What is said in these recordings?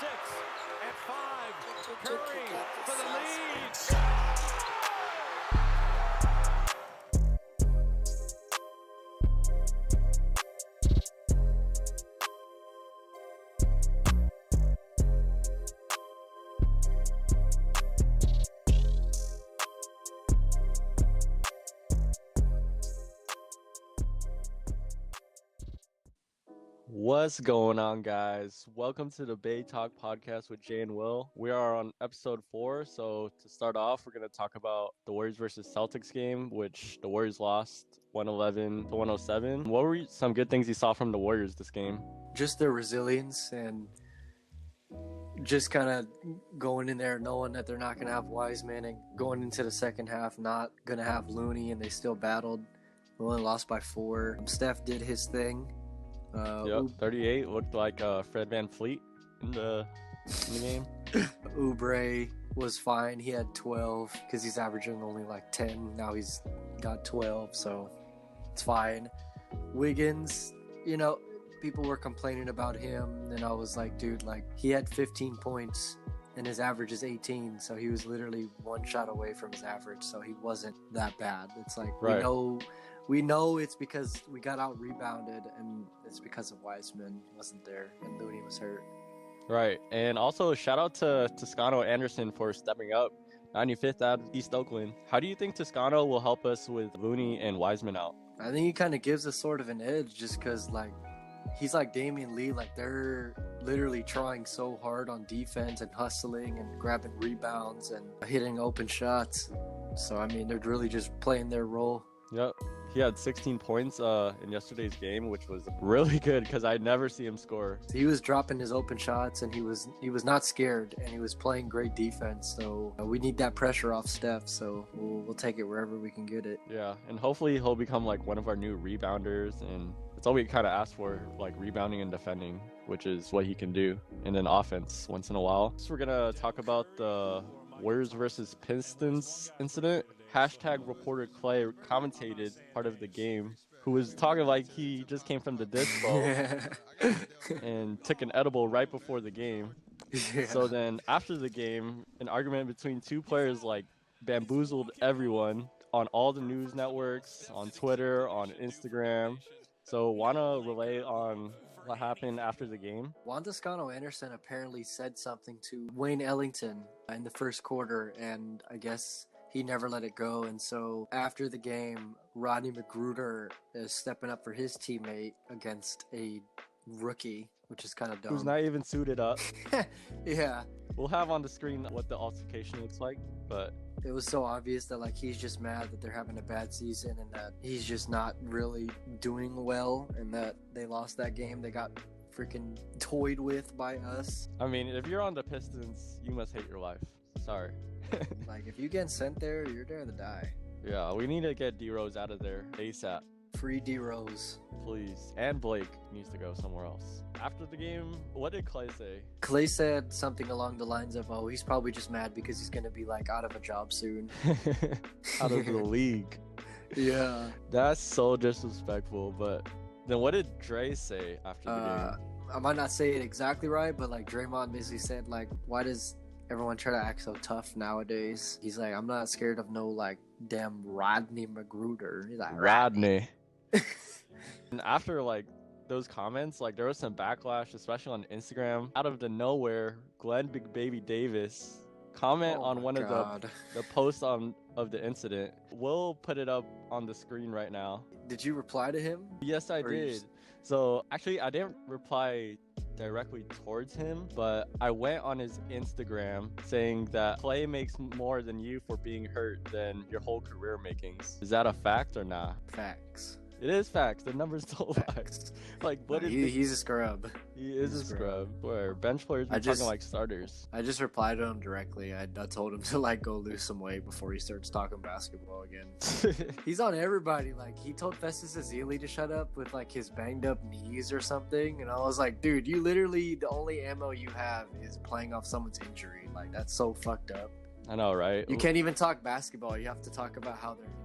6 and 5. Curry for the lead. What's going on, guys? Welcome to the Bay Talk podcast with Jay and Will. We are on episode 4, so to start off, we're going to talk about the Warriors versus Celtics game, which the Warriors lost 111 to 107. What were some good things you saw from the Warriors this game? Just their resilience and just kind of going in there knowing that they're not going to have Wiseman, and going into the second half not going to have Looney, and they still battled. They only lost by 4. Steph did his thing. 38 looked like Fred VanVleet in the game. Oubre was fine. He had 12 because he's averaging only like 10. Now he's got 12, so it's fine. Wiggins, people were complaining about him, and I was like, dude, like, he had 15 points and his average is 18, so he was literally one shot away from his average, so he wasn't that bad. It's like, right. We know it's because we got out rebounded, and it's because of Wiseman wasn't there and Looney was hurt. Right, and also shout out to Toscano Anderson for stepping up. 95th out of East Oakland. How do you think Toscano will help us with Looney and Wiseman out? I think he kind of gives us sort of an edge just because, like, he's like Damian Lee. Like, they're literally trying so hard on defense and hustling and grabbing rebounds and hitting open shots. So, I mean, they're really just playing their role. Yep. He had 16 points in yesterday's game, which was really good because I never see him score. He was dropping his open shots, and he was not scared, and he was playing great defense. So we need that pressure off Steph. So we'll take it wherever we can get it. Yeah, and hopefully he'll become like one of our new rebounders, and it's all we kind of ask for, like rebounding and defending, which is what he can do, and then offense once in a while. So we're gonna talk about the Warriors versus Pistons incident. Hashtag reporter Clay commentated part of the game, who was talking like he just came from the dispo and took an edible right before the game. Yeah. So then after the game, an argument between two players like bamboozled everyone on all the news networks, on Twitter, on Instagram. So wanna relay on what happened after the game? Juan Toscano Anderson apparently said something to Wayne Ellington in the first quarter, and I guess he never let it go. And so after the game, Rodney McGruder is stepping up for his teammate against a rookie, which is kind of dumb. Who's not even suited up. Yeah. We'll have on the screen what the altercation looks like, but it was so obvious that, like, he's just mad that they're having a bad season and that he's just not really doing well, and that they lost that game. They got freaking toyed with by us. I mean, if you're on the Pistons, you must hate your life. Sorry. Like, if you get sent there, you're there to die. Yeah, we need to get D-Rose out of there ASAP. Free D-Rose. Please. And Blake needs to go somewhere else. After the game, what did Clay say? Clay said something along the lines of, oh, he's probably just mad because he's going to be, like, out of a job soon. Out of the league. Yeah. That's so disrespectful, but then what did Dre say after the game? I might not say it exactly right, but, like, Draymond basically said, like, why does everyone try to act so tough nowadays? He's like, I'm not scared of no, like, damn Rodney McGruder. He's like, Rodney. And after, like, those comments, like, there was some backlash, especially on Instagram. Out of the nowhere, Glenn Big Baby Davis comment on one of the posts of the incident. We'll put it up on the screen right now. Did you reply to him? Yes, I did. So actually, I didn't reply directly towards him, but I went on his Instagram saying that Clay makes more than you for being hurt than your whole career makings. Is that a fact or not? Facts. It is facts. The numbers don't lie. Like, what he's a scrub. He is a scrub. Where bench players are talking like starters. I just replied to him directly. I told him to, like, go lose some weight before he starts talking basketball again. He's on everybody. Like, he told Festus Ezeli to shut up with, like, his banged up knees or something, and I was like, dude, you literally, the only ammo you have is playing off someone's injury. Like, that's so fucked up. I know, right? You can't even talk basketball. You have to talk about how they're injured.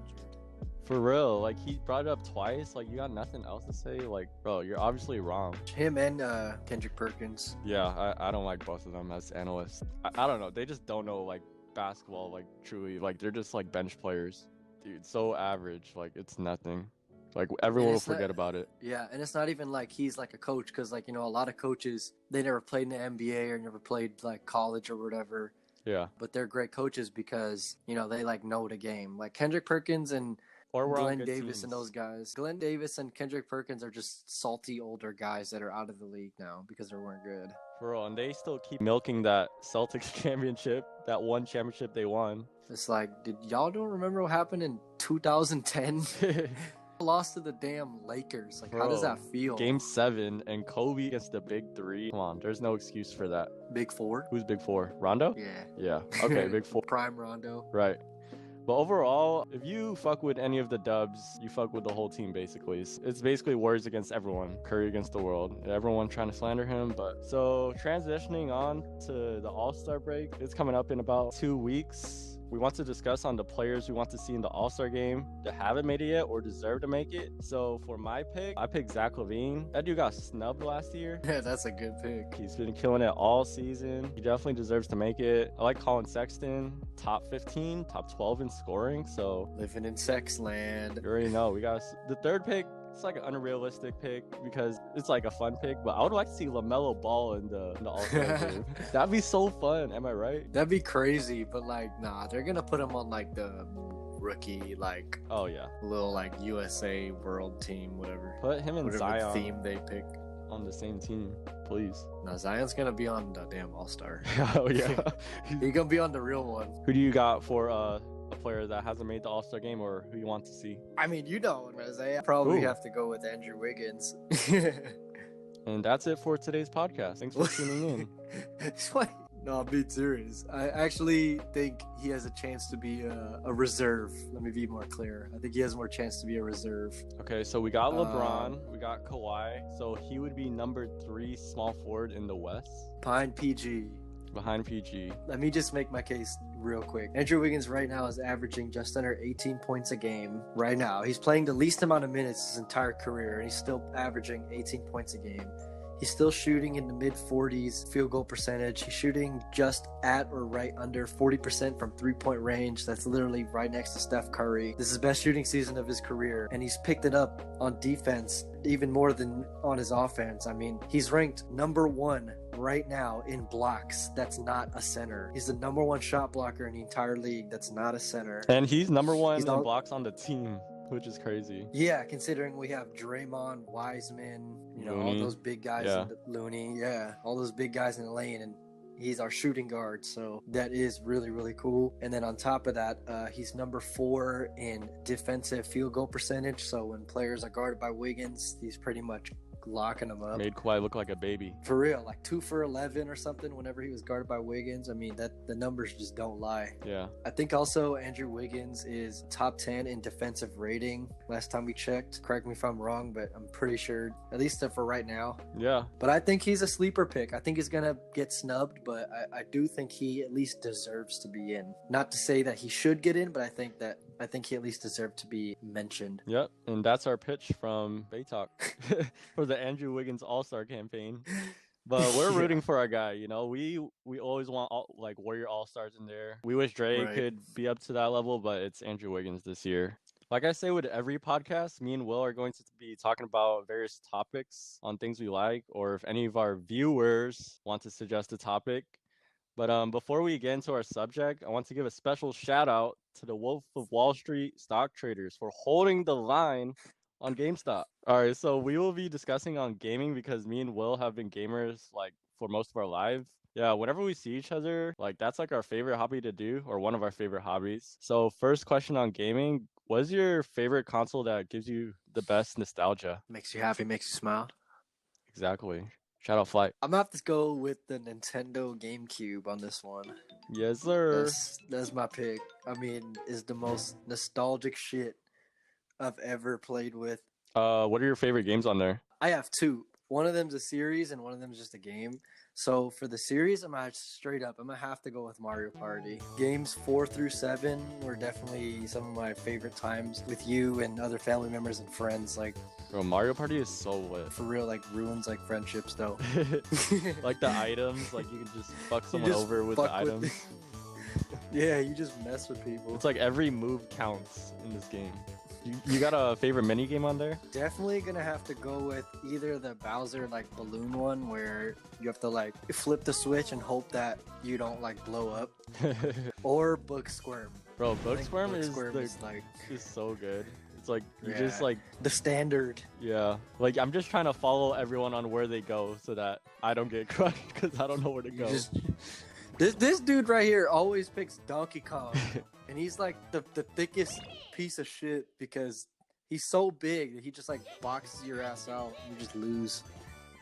For real, like he brought it up twice. Like you got nothing else to say. Like, bro, you're obviously wrong. Him and Kendrick Perkins. Yeah, I don't like both of them as analysts. I don't know. They just don't know like basketball, like truly. Like they're just like bench players, dude. So average. Like it's nothing. Like everyone will forget about it. Yeah, and it's not even like he's like a coach because like a lot of coaches they never played in the NBA or never played like college or whatever. Yeah. But they're great coaches because they like know the game. Like Kendrick Perkins and Glenn Davis teams. And those guys. Glenn Davis and Kendrick Perkins are just salty older guys that are out of the league now because they weren't good. For real, and they still keep milking that Celtics championship, that one championship they won. It's like, did y'all don't remember what happened in 2010? Lost to the damn Lakers. Like, how does that feel? Game 7 and Kobe against the Big 3. Come on, there's no excuse for that. Big 4? Who's Big 4? Rondo? Yeah. Okay, Big 4. Prime Rondo. Right. But overall, if you fuck with any of the dubs, you fuck with the whole team, basically. It's basically Warriors against everyone. Curry against the world. Everyone trying to slander him. But so transitioning on to the All-Star break, it's coming up in about 2 weeks. We want to discuss on the players we want to see in the All-Star game that haven't made it yet or deserve to make it. So for my pick, I picked Zach LaVine. That dude got snubbed last year. Yeah, that's a good pick. He's been killing it all season. He definitely deserves to make it. I like Colin Sexton, top 15, top 12 in scoring. So living in sex land. You already know. We got the third pick. It's like an unrealistic pick because it's like a fun pick, but I would like to see LaMelo Ball in the All-Star game. That'd be so fun. Am I right? That'd be crazy, but like, nah, they're gonna put him on like the rookie, like little like USA World Team, whatever. Put him and whatever Zion theme they pick on the same team, please. No, Zion's gonna be on the damn All-Star. Oh yeah, he's gonna be on the real one. Who do you got for a player that hasn't made the All-Star game, or who you want to see? I mean, Isaiah. Probably have to go with Andrew Wiggins. And that's it for today's podcast. Thanks for tuning in. No, I'm being serious. I actually think he has a chance to be a reserve. Let me be more clear. I think he has more chance to be a reserve. Okay, so we got LeBron, we got Kawhi. So he would be number 3 small forward in the West. Behind PG. Let me just make my case real quick. Andrew Wiggins right now is averaging just under 18 points a game. Right now, he's playing the least amount of minutes his entire career, and he's still averaging 18 points a game. He's still shooting in the mid-40s field goal percentage. He's shooting just at or right under 40% from three-point range. That's literally right next to Steph Curry. This is the best shooting season of his career, and he's picked it up on defense even more than on his offense. I mean, he's ranked number 1 right now in blocks. That's not a center. He's the number 1 shot blocker in the entire league. That's not a center. And he's number 1 in blocks on the team, which is crazy. Yeah, considering we have Draymond, Wiseman, Looney. all those big guys, Looney, all those big guys in the lane, and he's our shooting guard, so that is really, really cool. And then on top of that, he's number 4 in defensive field goal percentage, so when players are guarded by Wiggins, he's pretty much locking them up. Made Kawhi look like a baby. For real, like 2 for 11 or something whenever he was guarded by Wiggins. I mean, the numbers just don't lie. Yeah. I think also Andrew Wiggins is top 10 in defensive rating last time we checked. Correct me if I'm wrong, but I'm pretty sure, at least for right now. Yeah. But I think he's a sleeper pick. I think he's going to get snubbed, but I do think he at least deserves to be in. Not to say that he should get in, but I think he at least deserved to be mentioned. Yep, and that's our pitch from Bay Talk for the Andrew Wiggins All-Star campaign. But we're rooting for our guy, We always want Warrior All-Stars in there. We wish Dre could be up to that level, but it's Andrew Wiggins this year. Like I say with every podcast, me and Will are going to be talking about various topics on things we like, or if any of our viewers want to suggest a topic. But before we get into our subject, I want to give a special shout out to the Wolf of Wall Street stock traders for holding the line on GameStop. All right, so we will be discussing on gaming because me and Will have been gamers for most of our lives. Yeah, whenever we see each other, that's our favorite hobby to do, or one of our favorite hobbies. So first question on gaming, what is your favorite console that gives you the best nostalgia? Makes you happy, makes you smile. Exactly. Shout out Flight. I'm gonna have to go with the Nintendo GameCube on this one. Yes, sir. That's my pick. I mean, it's the most nostalgic shit I've ever played with. What are your favorite games on there? I have 2. One of them's a series and one of them's just a game. So for the series, I'm gonna have to go with Mario Party. Games 4 through 7 were definitely some of my favorite times with you and other family members and friends. Like, Bro, Mario Party is so lit. for real, like ruins like friendships though. Like the items, like you can just fuck someone just over with fuck the with- items. Yeah, you just mess with people. It's like every move counts in this game. You got a favorite mini game on there? Definitely gonna have to go with either the Bowser like balloon one where you have to like flip the switch and hope that you don't like blow up, or Book Squirm. Bro, I Book think Squirm Book is Squirm the, is like is so good. It's like you Yeah. just like the standard. yeah, like I'm just trying to follow everyone on where they go so that I don't get crushed because I don't know where to You go. just this dude right here always picks Donkey Kong, and he's like the thickest piece of shit because he's so big that he just like boxes your ass out and you just lose.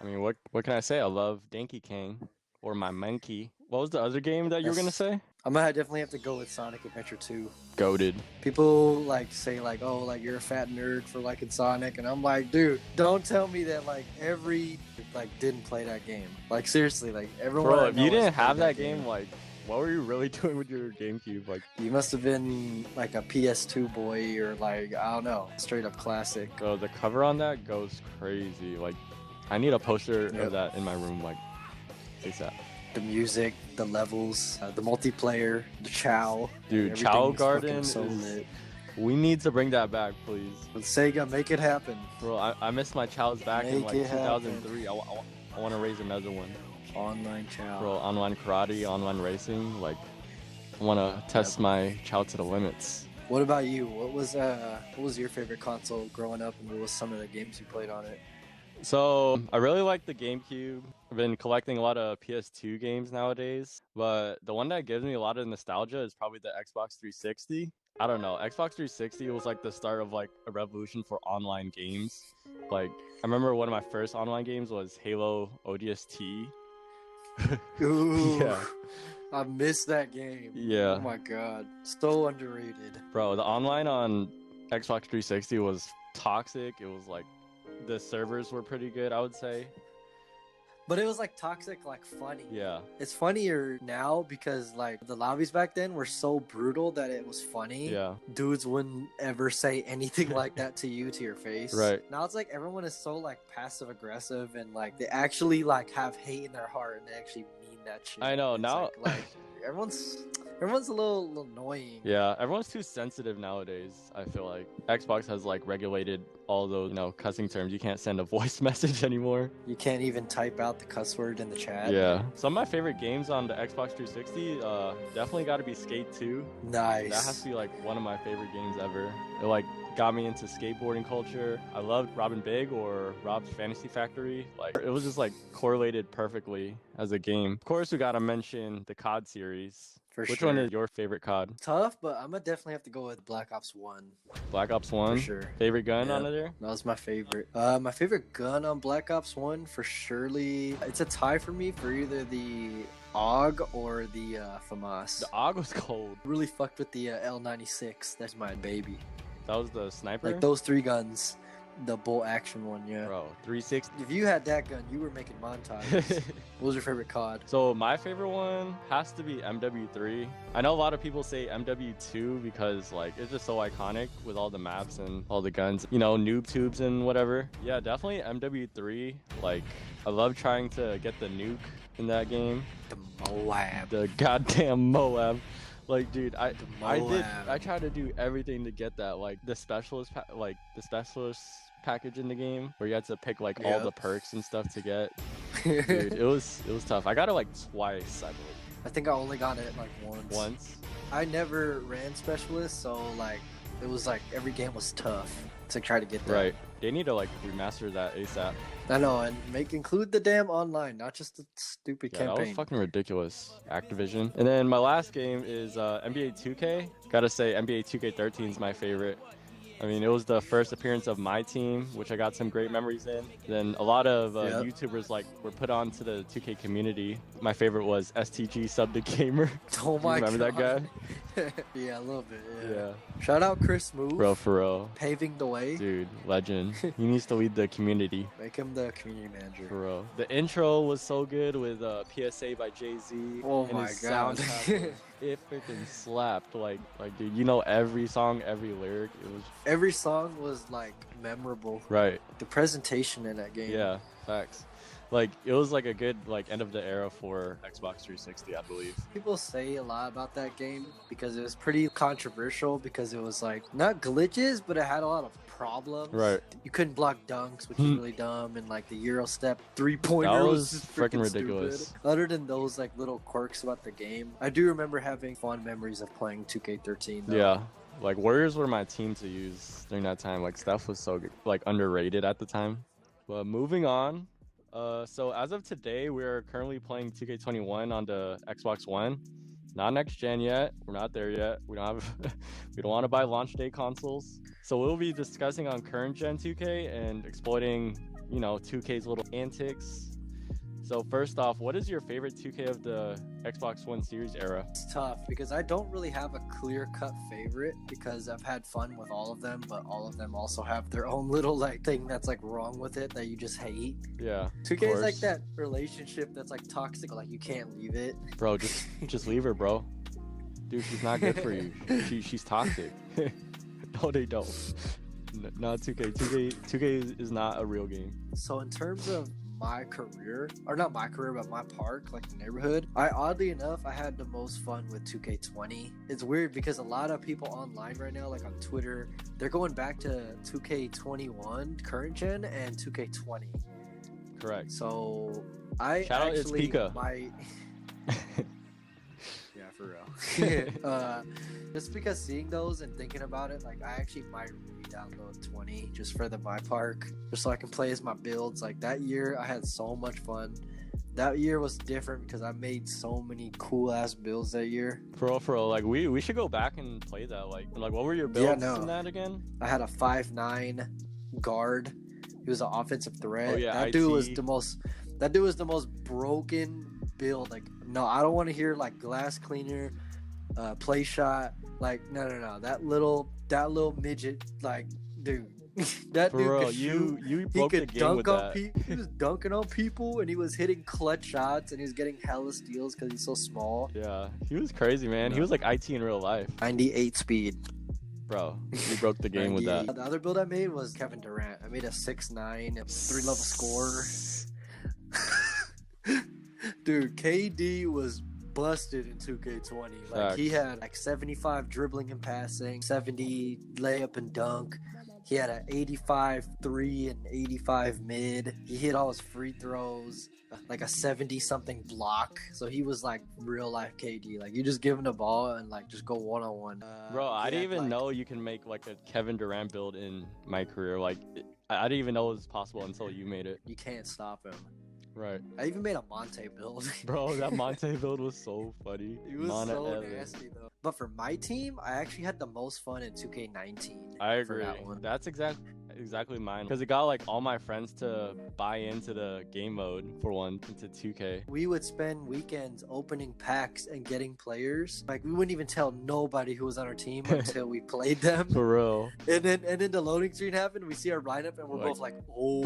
I mean, what can I say? I love Donkey Kong or my monkey. What was the other game that you were gonna say? I'm gonna definitely have to go with Sonic Adventure 2. Goated. People like say like, oh, like you're a fat nerd for liking Sonic, and I'm like, dude, don't tell me that like every like didn't play that game. Like seriously, like everyone. Bro, I if know you has didn't played have that game, like, what were you really doing with your GameCube? Like, you must have been like a PS2 boy or like I don't know, straight up classic. the cover on that goes crazy. Like, I need a poster Yep. of that in my room, like, ASAP. The music, the levels, the multiplayer, the Chow. Dude, everything Chow is Garden fucking so is- lit. We need to bring that back, please. But Sega, make it happen. Bro, I missed my Chow's back in Make like it happen. 2003. I want to raise another one. Online Chow. Bro, online karate, online racing. Like, I want to test my Chow to the limits. What about you? What was your favorite console growing up, and what was some of the games you played on it? So, I really like the GameCube. I've been collecting a lot of PS2 games nowadays, but the one that gives me a lot of nostalgia is probably the Xbox 360. I don't know. Xbox 360 was like the start of like a revolution for online games. Like, I remember one of my first online games was Halo ODST. Ooh, Yeah. I missed that game. Yeah. Oh my god, so underrated. Bro, the online on Xbox 360 was toxic. It was like the servers were pretty good, I would say. But it was like toxic, like funny. Yeah. It's funnier now because like the lobbies back then were so brutal that it was funny. Yeah. Dudes wouldn't ever say anything like that to you to your face. Right. Now it's like everyone is so like passive aggressive and like they actually like have hate in their heart and they actually mean that shit. I know, It's now- like everyone's a little annoying. Yeah, everyone's too sensitive nowadays, I feel like. Xbox has like regulated all those, cussing terms. You can't send a voice message anymore. You can't even type out the cuss word in the chat. Yeah. Some of my favorite games on the Xbox 360, definitely got to be Skate 2. Nice. That has to be like one of my favorite games ever. It like got me into skateboarding culture. I loved Robin Big or Rob's Fantasy Factory. Like it was just like correlated perfectly as a game. Of course, we gotta mention the COD series. For Which sure. one is your favorite COD? Tough, but I'm gonna definitely have to go with Black Ops 1. Black Ops 1? For sure. Favorite gun Yeah. on there? That was my favorite. My favorite gun on Black Ops 1 for surely. It's a tie for me for either the AUG or the FAMAS. The AUG was cold. Really fucked with the L96. That's my baby. That was the sniper? Like those three guns. The bolt action one, yeah. Bro, 360. If you had that gun, you were making montages. What was your favorite COD? So my favorite one has to be MW3. I know a lot of people say MW2 because like it's just so iconic with all the maps and all the guns, noob tubes and whatever. Yeah, definitely MW3. Like I love trying to get the nuke in that game. The Moab. The goddamn Moab. Like, dude, I Moab. tried to do everything to get that. Like the specialist package in the game where you had to pick like all Yep. the perks and stuff to get. Dude, it was tough. I got it like twice, I believe. I think I only got it like once. Once. I never ran specialist, so like it was like every game was tough to try to get that. Right. They need to like remaster that ASAP. I know, and include the damn online, not just the stupid Yeah, that was campaign. fucking ridiculous. Activision. And then my last game is NBA 2K. Gotta say NBA 2K13 is my favorite. I mean, it was the first appearance of my team, which I got some great memories in. Then a lot of Yep. YouTubers like were put on to the 2K community. My favorite was STG Sub the Gamer. Oh my Remember that God. Yeah, a little bit. Yeah. Yeah. Shout out Chris Move. Bro, for real. Paving the way. Dude, legend. He needs to lead the community. Make him the community manager. For real. The intro was so good with PSA by Jay-Z. Oh and my his God. soundtrack, it freaking slapped. Like, dude, you know every song, every lyric. It was Every song was like memorable. right. The presentation in that game. Yeah, facts. Like, it was like a good like end of the era for Xbox 360, I believe. People say a lot about that game because it was pretty controversial because it was like not glitches, but it had a lot of problems. Right. You couldn't block dunks, which is really dumb, and like the Euro step 3-pointer That was was just freaking freaking ridiculous. stupid. Other than those like little quirks about the game, I do remember having fond memories of playing 2K13. Though. Yeah. Like, Warriors were my team to use during that time. Like, Steph was so good, like underrated at the time. But moving on. So as of today, we're currently playing 2K21 on the Xbox One. Not next gen yet. We're not there yet. We don't have we don't want to buy launch day consoles. So we'll be discussing on current gen 2K and exploiting, 2K's little antics. So first off, what is your favorite 2K of the Xbox One Series era? It's tough because I don't really have a clear-cut favorite because I've had fun with all of them, but all of them also have their own little like thing that's like wrong with it that you just hate. Yeah. 2K is like course. that relationship that's like toxic, like you can't leave it. Bro, just leave her, bro. Dude, she's not good for you. She's toxic. No, they don't. Not 2K. 2K is not a real game. So in terms of my career, or not my career, but my park, like the neighborhood, oddly enough, I had the most fun with 2K20. It's weird because a lot of people online right now, like on Twitter, they're going back to 2K21 current gen and 2K20. Correct. So I Shout out, it's actually Pika. might. Yeah, for real. Just because seeing those and thinking about it, like I actually might re-download 20 just for the my park, just so I can play as my builds. Like that year, I had so much fun. That year was different because I made so many cool ass builds that year. For real. Like we should go back and play that. Like what were your builds in that again? I had a 5'9" guard. He was an offensive threat. Oh, yeah, that IT. dude was the most. That dude was the most broken build. Like, no, I don't want to hear like glass cleaner, play shot. Like, no. That little midget, like, dude. That For dude real, could shoot. you He broke the could game with dunk on that. people. He was dunking on people, and he was hitting clutch shots, and he was getting hella steals because he's so small. Yeah, he was crazy, man. He was like IT in real life. 98 speed. Bro, you broke the game with that. The other build I made was Kevin Durant. I made a 6'9", 3-level scorer. Dude, KD was busted in 2K20. Like he had like 75 dribbling and passing, 70 layup and dunk. He had an 85 3 and 85 mid. He hit all his free throws, like a 70-something block. So he was like real life KD. Like you just give him the ball and like just go one-on-one. Bro, I didn't even know you can make like a Kevin Durant build in my career. Like I didn't even know it was possible until you made it. You can't stop him. Right. I even made a Monte build. Bro, that Monte build was so funny. It was Mana so Evans. nasty though. But for my team, I actually had the most fun in 2K19. I for agree. that one. That's exactly mine. Because it got like all my friends to buy into the game mode for one, into 2K. We would spend weekends opening packs and getting players. Like we wouldn't even tell nobody who was on our team until we played them. For real. And then the loading screen happened. We see our lineup and we're Like- both like, oh.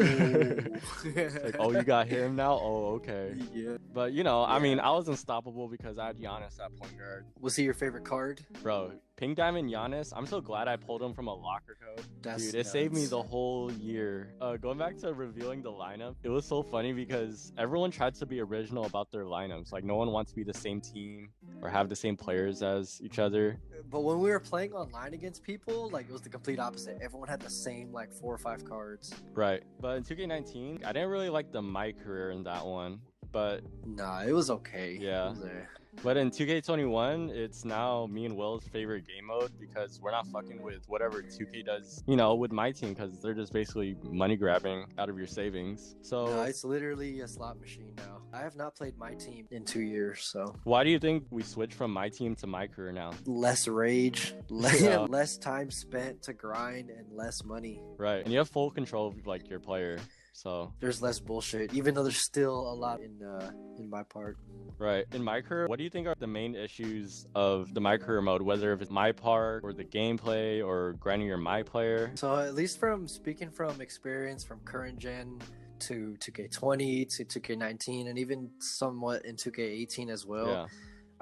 Like, oh, you got him now? Oh, okay. Yeah. But I Yeah. mean, I was unstoppable because I had Giannis at point guard. Was he your favorite card? Bro, Pink Diamond Giannis, I'm so glad I pulled him from a locker code. That's Dude, it saved me nuts. the whole year. Going back to revealing the lineup, it was so funny because everyone tried to be original about their lineups. Like, no one wants to be the same team or have the same players as each other. But when we were playing online against people, like it was the complete opposite. Everyone had the same like 4 or 5 cards. Right. But in 2K19, I didn't really like the My career in that one. But Nah, it was okay. Yeah. It was there. But in 2K21, it's now me and Will's favorite game mode because we're not fucking with whatever 2K does, with my team, because they're just basically money grabbing out of your savings. So No, it's literally a slot machine now. I have not played my team in 2 years, so why do you think we switched from my team to my career now? less rage, Yeah. less time spent to grind, and less money. Right, and you have full control of like your player. So There's less bullshit, even though there's still a lot in my part. right, in my career, what do you think are the main issues of the my career mode, whether if it's my part or the gameplay or grinding your my player? So at least from speaking from experience from current gen to 2K20 to 2K19 and even somewhat in 2K18 as well. Yeah.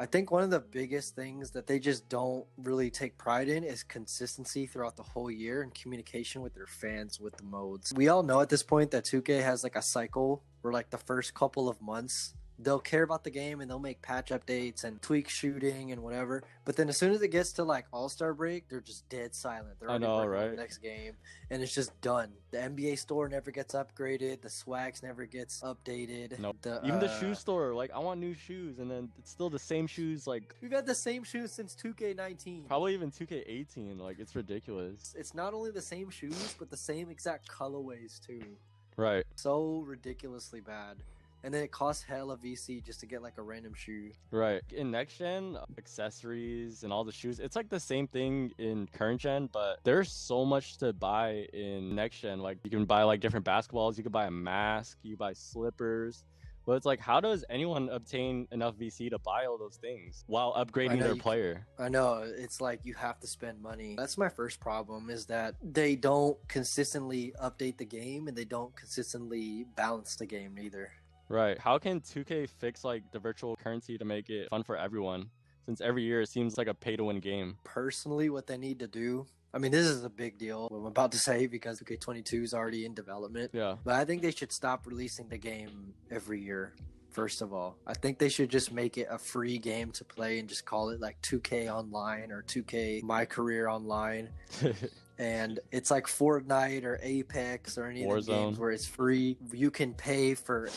I think one of the biggest things that they just don't really take pride in is consistency throughout the whole year and communication with their fans with the modes. We all know at this point that 2K has like a cycle where like the first couple of months they'll care about the game and they'll make patch updates and tweak shooting and whatever. But then as soon as it gets to like All-Star break, they're just dead silent. They're already working on the next game and it's just done. The NBA store never gets upgraded. The swags never gets updated. No, even the shoe store, like I want new shoes, and then it's still the same shoes. Like we've had the same shoes since 2K19. Probably even 2K18. Like it's ridiculous. It's not only the same shoes, but the same exact colorways too. Right. So ridiculously bad. And then it costs hella VC just to get like a random shoe. Right. In next gen, accessories and all the shoes, it's like the same thing in current gen, but there's so much to buy in next gen. Like you can buy like different basketballs, you can buy a mask, you buy slippers. But it's like, how does anyone obtain enough VC to buy all those things while upgrading their player? I know. It's like you have to spend money. That's my first problem, is that they don't consistently update the game and they don't consistently balance the game either. Right. How can 2K fix like the virtual currency to make it fun for everyone? Since every year it seems like a pay-to-win game. Personally, what they need to do, I mean, this is a big deal, what I'm about to say, because 2K22 is already in development. Yeah. But I think they should stop releasing the game every year, first of all. I think they should just make it a free game to play and just call it like 2K Online or 2K My Career Online. And it's like Fortnite or Apex or any of the games where it's free. You can pay for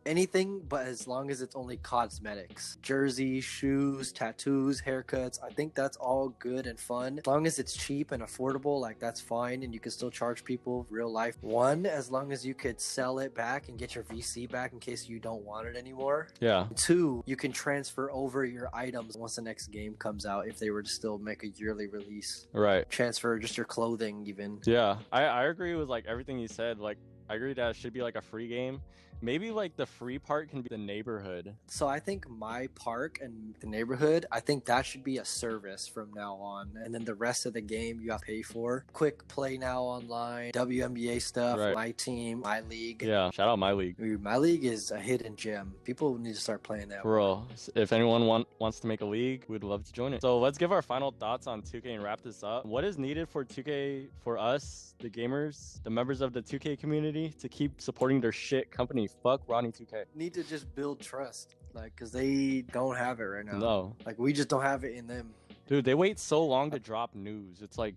anything, but as long as it's only cosmetics, jerseys, shoes, tattoos, haircuts, I think that's all good and fun. As long as it's cheap and affordable, like that's fine, and you can still charge people real life. One, as long as you could sell it back and get your VC back in case you don't want it anymore. Yeah. Two, you can transfer over your items once the next game comes out if they were to still make a yearly release. Right. Transfer just your clothing even. Yeah. I agree with like everything you said. Like I agree that it should be like a free game. Maybe like the free part can be the neighborhood. So I think my park and the neighborhood, I think that should be a service from now on. And then the rest of the game you have to pay for. Quick play now online, WNBA stuff, my team, my league. Yeah, shout out my league. My league is a hidden gem. People need to start playing that. Bro, if anyone wants to make a league, we'd love to join it. So let's give our final thoughts on 2K and wrap this up. What is needed for 2K, for us, the gamers, the members of the 2K community, to keep supporting their shit company? Fuck Rodney 2K. Need to just build trust, like, because they don't have it right now. No. Like, we just don't have it in them. Dude, they wait so long to drop news. It's like,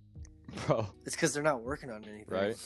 bro. It's because they're not working on anything. Right.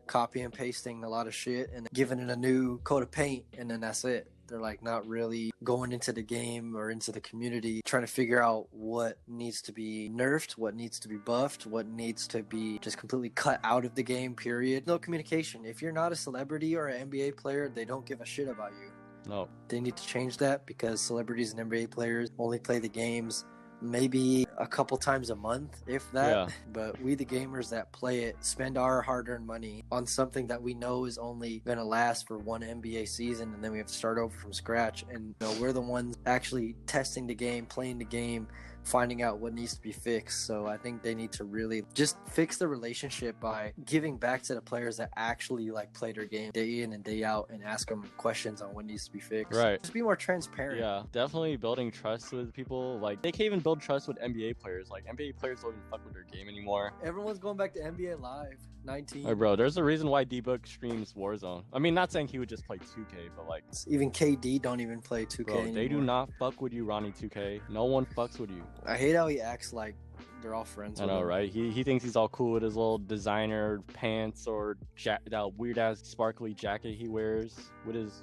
Copy and pasting a lot of shit and giving it a new coat of paint, and then that's it. They're like not really going into the game or into the community, trying to figure out what needs to be nerfed, what needs to be buffed, what needs to be just completely cut out of the game, period. No communication. If you're not a celebrity or an NBA player, they don't give a shit about you. No. They need to change that, because celebrities and NBA players only play the games maybe a couple times a month, if that. Yeah. But we, the gamers that play it, spend our hard-earned money on something that we know is only going to last for one NBA season, and then we have to start over from scratch. And we're the ones actually testing the game, playing the game, finding out what needs to be fixed. So I think they need to really just fix the relationship by giving back to the players that actually like play their game day in and day out, and ask them questions on what needs to be fixed. Right. Just be more transparent. Yeah, definitely building trust with people. Like, they can't even build trust with NBA players. Like, NBA players don't even fuck with their game anymore. Everyone's going back to NBA Live 19. Hey, bro, there's a reason why D-Book streams Warzone. I mean, not saying he would just play 2K, but like, even KD don't even play 2K bro, anymore. they do not fuck with you, Ronnie 2K. No one fucks with you. I hate how he acts like they're all friends with I know, him. right? He thinks he's all cool with his little designer pants or that weird-ass sparkly jacket he wears with his...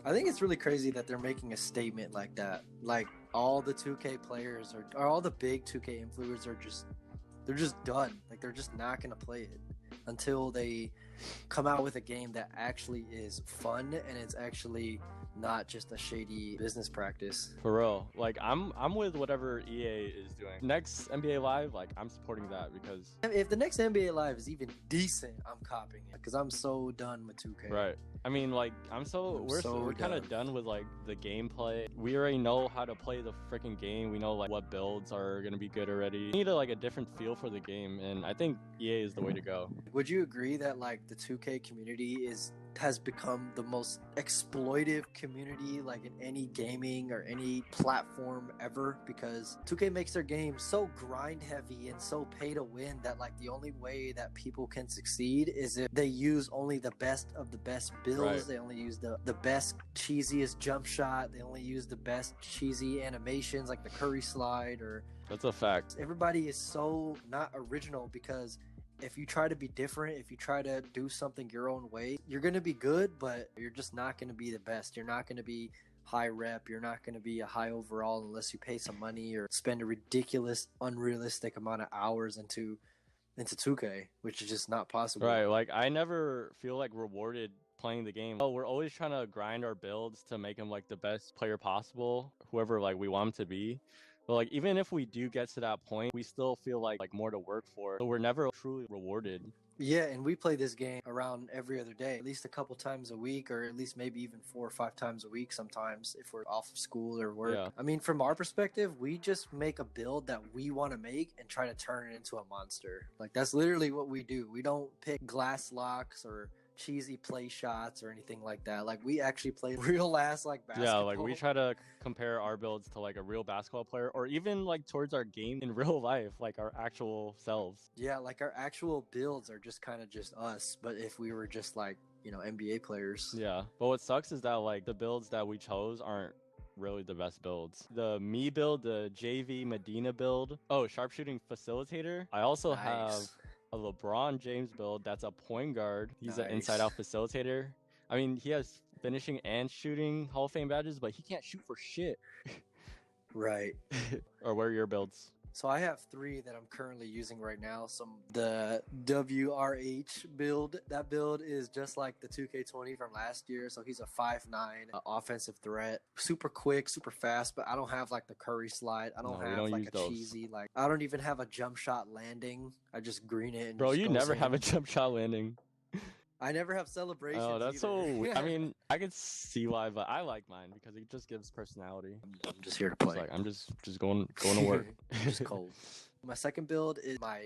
I think it's really crazy that they're making a statement like that. Like, all the 2K players or all the big 2K influencers they're just done. Like they're just not gonna play it until they come out with a game that actually is fun and it's actually not just a shady business practice. For real. Like I'm with whatever EA is doing. Next NBA Live, like I'm supporting that because If the next NBA Live is even decent, I'm copying it because I'm so done with 2K. right. I mean, like we're kind of done with like the gameplay. We already know how to play the freaking game. We know like what builds are gonna be good already. We need a different feel for the game, and I think EA is the way to go. Would you agree that like the 2K community has become the most exploitive community like in any gaming or any platform ever? Because 2K makes their game so grind heavy and so pay to win that like the only way that people can succeed is if they use only the best of the best builds. Right. They only use the best cheesiest jump shot. They only use the best cheesy animations like the Curry slide. Or That's a fact. everybody is so not original because if you try to be different, if you try to do something your own way, you're going to be good, but you're just not going to be the best. You're not going to be high rep. You're not going to be a high overall unless you pay some money or spend a ridiculous, unrealistic amount of hours into 2K, which is just not possible. Right. Like I never feel like rewarded playing the game. We're always trying to grind our builds to make him like the best player possible, whoever like we want him to be. But like even if we do get to that point, we still feel like more to work for. So we're never truly rewarded. Yeah, and we play this game around every other day, at least a couple times a week, or at least maybe even 4 or 5 times a week sometimes if we're off of school or work. Yeah. I mean, from our perspective, we just make a build that we want to make and try to turn it into a monster. Like, that's literally what we do. We don't pick glass locks or cheesy play shots or anything like that. Like, we actually play real ass like basketball. Yeah, like we try to compare our builds to like a real basketball player, or even like towards our game in real life, like our actual selves. Yeah, like our actual builds are just kind of just us, but if we were just like, you know, NBA players. Yeah, but what sucks is that like the builds that we chose aren't really the best builds. The me build, the JV Medina build. Oh, sharpshooting facilitator. I also have a LeBron James build that's a point guard. He's an Nice. inside out facilitator. I mean, he has finishing and shooting Hall of Fame badges, but he can't shoot for shit. Right. Or what are your builds? So I have 3 that I'm currently using right now. The WRH build. That build is just like the 2K20 from last year. So he's a 5'9" offensive threat, super quick, super fast. But I don't have like the Curry slide. I don't have like a cheesy like. I don't even have a jump shot landing. I just green it. And Bro, just you go never in. have a jump shot landing. I never have celebrations. Oh, that's either. so. I mean, I could see why, but I like mine because it just gives personality. I'm just here to It's play. like I'm just going to work. I'm just cold. My second build is my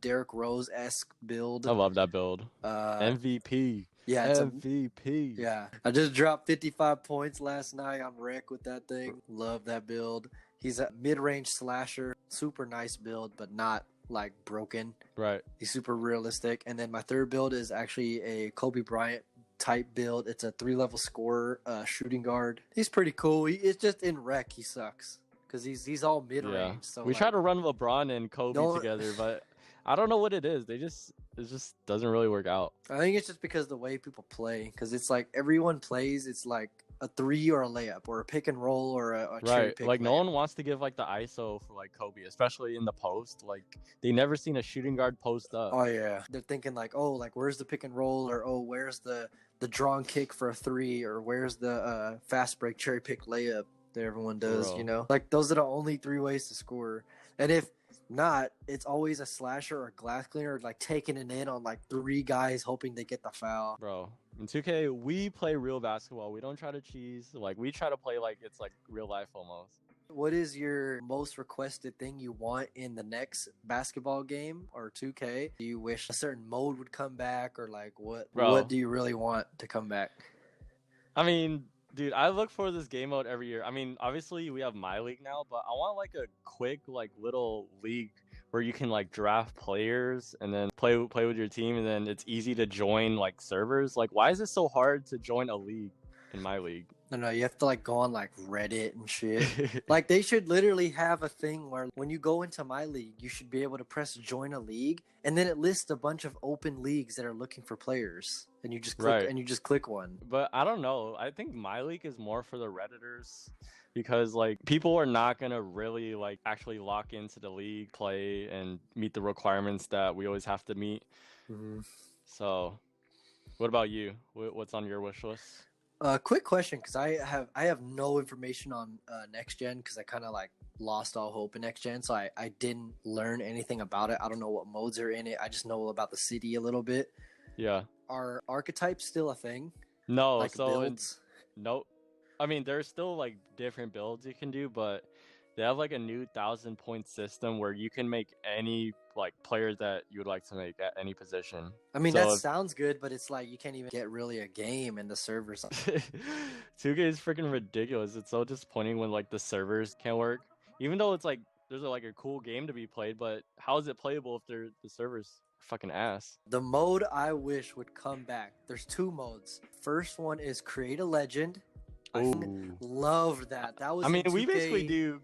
Derrick Rose-esque build. I love that build. MVP. Yeah, it's MVP. Yeah, I just dropped 55 points last night on rec with that thing. Love that build. He's a mid-range slasher. Super nice build, but not like broken. Right. He's super realistic. And then my third build is actually a Kobe Bryant type build. It's a 3-level scorer, shooting guard. He's pretty cool. It's just in rec he sucks because he's all mid-range. Yeah. So We like, try to run LeBron and Kobe together, but I don't know what it is. It just doesn't really work out. I think it's just because the way people play. Because it's like everyone plays. It's like a 3 or a layup or a pick and roll or a cherry Right. pick. Like layup. no one wants to give like the ISO for like Kobe, especially in the post. Like they never seen a shooting guard post up. Oh yeah, they're thinking like, oh, like where's the pick and roll, or oh, where's the drawn kick for a 3, or where's the fast break cherry pick layup that everyone does. Bro. You know, like those are the only 3 ways to score. And if not, it's always a slasher or glass cleaner, like taking it in on like 3 guys hoping they get the foul. Bro, in 2K, we play real basketball. We don't try to cheese. Like, we try to play like it's like real life almost. What is your most requested thing you want in the next basketball game or 2K? Do you wish a certain mode would come back, or like what do you really want to come back? I mean, dude, I look for this game mode every year. I mean, obviously we have My League now, but I want like a quick like little league where you can like draft players and then play with your team, and then it's easy to join like servers. Like, why is it so hard to join a league in My League? No, you have to like go on like Reddit and shit. Like they should literally have a thing where when you go into My League, you should be able to press join a league, and then it lists a bunch of open leagues that are looking for players, and you just click Right. and you just click one. But I don't know. I think My League is more for the Redditors. because like people are not gonna really like actually lock into the league, play, and meet the requirements that we always have to meet. Hmm. So, what about you? What's on your wish list? Quick question, because I have no information on next gen, because I kind of like lost all hope in next gen, so I didn't learn anything about it. I don't know what modes are in it. I just know about the city a little bit. Yeah. Are archetypes still a thing? No, Like so builds? no, I mean there's still like different builds you can do, but they have like a new 1,000 point system where you can make any like player that you would like to make at any position. I mean, that So sounds good, but it's like you can't even get really a game in the servers. 2K is freaking ridiculous. It's so disappointing when like the servers can't work. Even though it's like there's like a cool game to be played, but how is it playable if the servers are fucking ass? The mode I wish would come back. There's two modes. First one is create a legend. I Ooh. loved that. That was I mean, in we 2K. basically do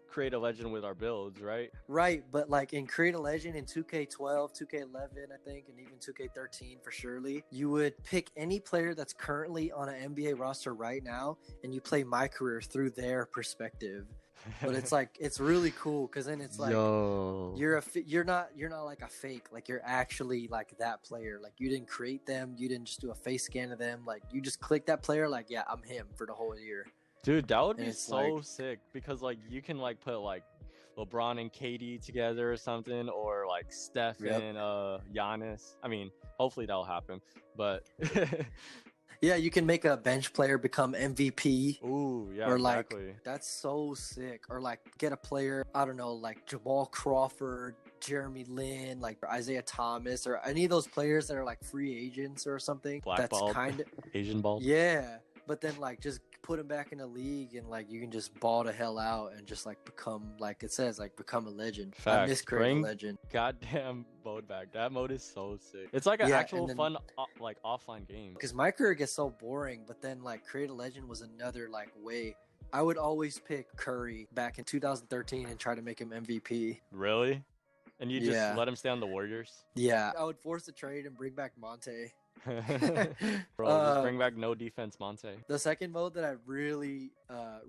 create a legend with our builds, right? Right, but like in Create a Legend in 2K12, 2K11, I think, and even 2K13 for surely, you would pick any player that's currently on an NBA roster right now, and you play My Career through their perspective. But it's like it's really cool, because then it's like you're not like a fake, like you're actually like that player. Like you didn't create them, you didn't just do a face scan of them. Like you just click that player, like yeah, I'm him for the whole year. Dude, that would And be it's so like- sick because like you can like put like LeBron and KD together or something, or like Steph Yep. and Giannis. I mean, hopefully that'll happen. But Yeah, you can make a bench player become MVP. ooh, yeah, Or like exactly. that's so sick. Or like get a player, I don't know, like Jamal Crawford, Jeremy Lin, like Isaiah Thomas, or any of those players that are like free agents or something. Blackballed. That's kind of Asian ball. yeah. But then like just put him back in the league, and like you can just ball the hell out and just like become, like it says, like become a legend. I Facts. miss creating Bring a legend. goddamn mode back. That mode is so sick. It's like an Yeah, actual and then- fun like offline game. Because my career gets so boring, but then like create a legend was another like way. I would always pick Curry back in 2013 and try to make him MVP. Really? And you just Yeah. let him stay on the Warriors? Yeah, I would force a trade and bring back Monte. Bro, just bring back no defense Monte. The second mode that I really,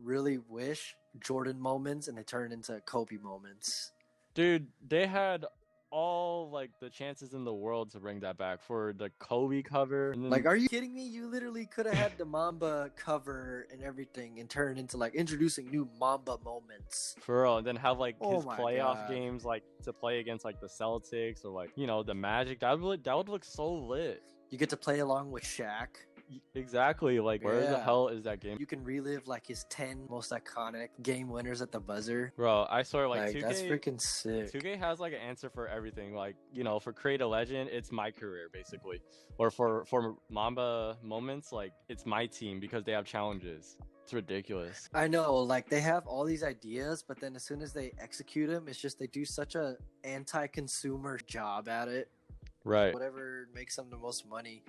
really wish, Jordan moments, and they turn into Kobe moments. Dude, they had all like the chances in the world to bring that back for the Kobe cover. And then, Like, are you kidding me? You literally could have had the Mamba cover and everything and turn it into like introducing new Mamba moments. for real, and then have like Oh his my playoff God. games like to play against like the Celtics or like the Magic. That would look so lit. You get to play along with Shaq. Exactly. Like where the Yeah. hell is that game? You can relive like his 10 most iconic game winners at the buzzer. Bro, I swear like, Like 2K that's freaking sick. 2K has like an answer for everything. Like, for Create a Legend, it's my career basically. Or for Mamba moments, like it's my team because they have challenges. It's ridiculous. I know, like they have all these ideas, but then as soon as they execute them, it's just they do such a anti-consumer job at it. Right. Whatever makes them the most money.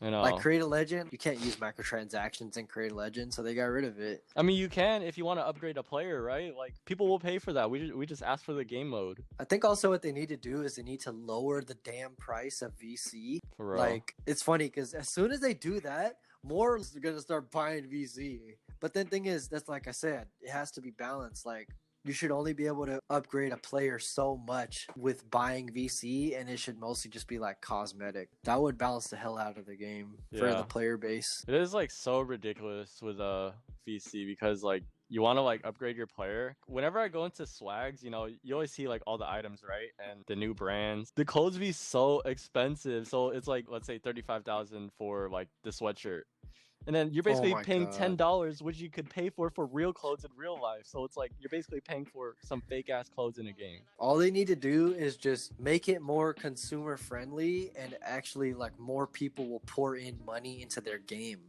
I know. Like Create a Legend, you can't use microtransactions in Create a Legend, so they got rid of it. I mean, you can if you want to upgrade a player, right? Like people will pay for that. We just ask for the game mode. I think also what they need to do is they need to lower the damn price of VC. For real. Like it's funny because as soon as they do that, more are gonna start buying VC. But then thing is, that's like I said, it has to be balanced. Like you should only be able to upgrade a player so much with buying VC, and it should mostly just be like cosmetic. That would balance the hell out of the game for Yeah. the player base. It is like so ridiculous with VC because like you want to like upgrade your player. Whenever I go into swags, you always see like all the items, right? And the new brands. The clothes be so expensive. So it's like let's say 35,000 for like the sweatshirt. And then you're basically my paying God. $10, which you could pay for real clothes in real life. So it's like you're basically paying for some fake ass clothes in a game. All they need to do is just make it more consumer friendly, and actually like more people will pour in money into their game.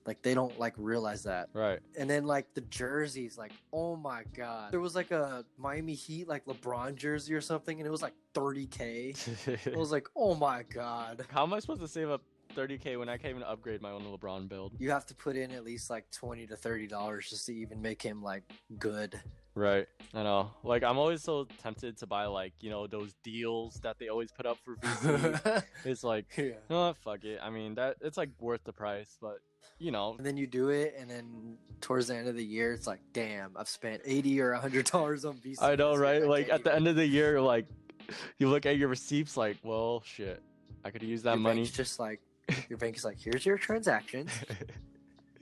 Like they don't like realize that. Right. And then like the jerseys, like oh my God, there was like a Miami Heat like LeBron jersey or something, and it was like 30K. I was like, oh my God. How am I supposed to save up 30K when I can't even upgrade my own LeBron build? You have to put in at least like $20 to $30 just to even make him like good. Right. I know. Like, I'm always so tempted to buy, like, you know, those deals that they always put up for VC. It's like, Yeah. you know what, fuck it. I mean, that it's like worth the price, but you know. And then you do it, and then towards the end of the year, it's like, damn, I've spent $80 or $100 on VC. I know, this right? year. I Like can't at the even- end of the year, like you look at your receipts, like, well, shit, I could use that your money. bank's just like, your bank is like, here's your transactions,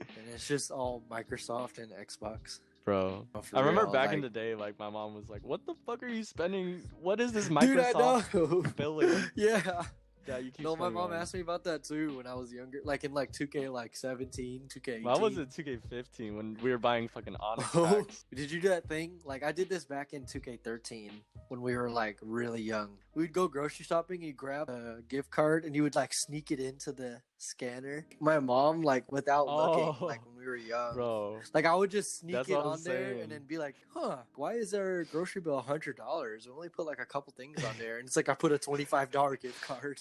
and it's just all Microsoft and Xbox. Bro, Oh, for I remember real, back in like- the day, like my mom was like, "What the fuck are you spending? What is this Dude, I Microsoft know. billing Yeah. that you keep?" No, my spending mom on?" asked me about that too when I was younger, like in like 2K like 17, 2K18. Mine was at 2K15 when we were buying fucking Onyx Oh, packs. did you do that thing? Like I did this back in 2K13 when we were like really young. We'd go grocery shopping, you grab a gift card and you would like sneak it into the scanner. My mom, like without looking, Oh. like when we were young. Bro, Like I would just sneak That's it what I'm on there saying. and then be like, huh, why is our grocery bill $100? We only put like a couple things on there. And it's like I put a $25 gift card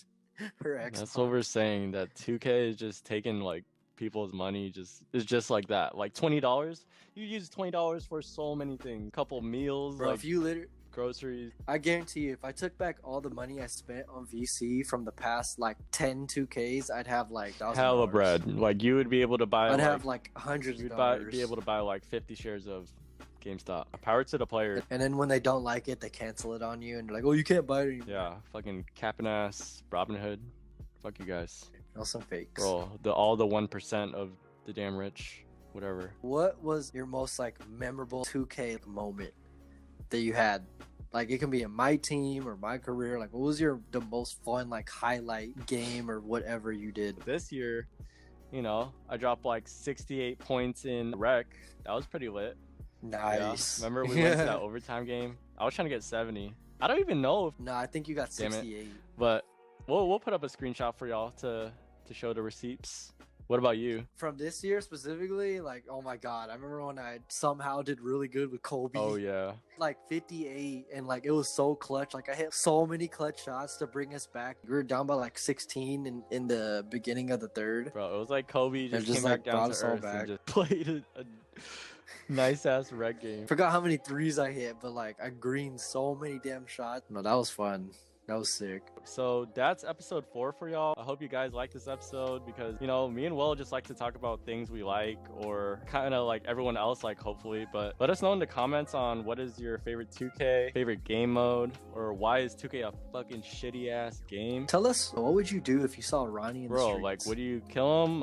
for Xbox. that's what we're saying. That 2K is just taking like people's money. It's just like that. Like $20, you use $20 for so many things. Couple meals, Bro, like if you literally, groceries. I guarantee you, if I took back all the money I spent on VC from the past like 10 2Ks, I'd have like $1,000. Hella bread. Like you would be able to buy. I'd like, have like hundreds of you'd dollars. be able to buy like 50 shares of GameStop. Power to the player. And then when they don't like it, they cancel it on you and they're like, oh, you can't buy it anymore. Yeah, fucking capping ass Robin Hood. Fuck you guys, No, some fakes. bro. All the 1% of the damn rich, whatever. What was your most like memorable 2K moment that you had? Like it can be in my team or my career. Like what was the most fun like highlight game or whatever you did? This year, you know, I dropped like 68 points in rec. That was pretty lit. Nice. Yeah. Remember we went to that overtime game? I was trying to get 70. I don't even know if, No, I think you got Damn it. 68. but we'll put up a screenshot for y'all to show the receipts. What about you? From this year specifically, like oh my god, I remember when I somehow did really good with Kobe. Oh yeah. Like 58 and like it was so clutch. Like I hit so many clutch shots to bring us back. We were down by like 16 in the beginning of the third. Bro, it was like Kobe just just, came like, back down brought to us all earth back. and just played a nice ass rec game. Forgot how many threes I hit, but like I greened so many damn shots. No, that was fun. That was sick. So that's episode 4 for y'all. I hope you guys like this episode because, you know, me and Will just like to talk about things we like or kind of like everyone else like, hopefully. But let us know in the comments on what is your favorite 2K, favorite game mode, or why is 2K a fucking shitty ass game? Tell us, what would you do if you saw Ronnie in the Bro, streets? like, would you kill him?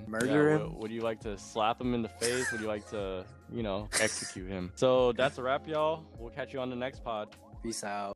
Murder him? Would you like to slap him in the face? Would you like to, you know, execute him? So that's a wrap, y'all. We'll catch you on the next pod. Peace out.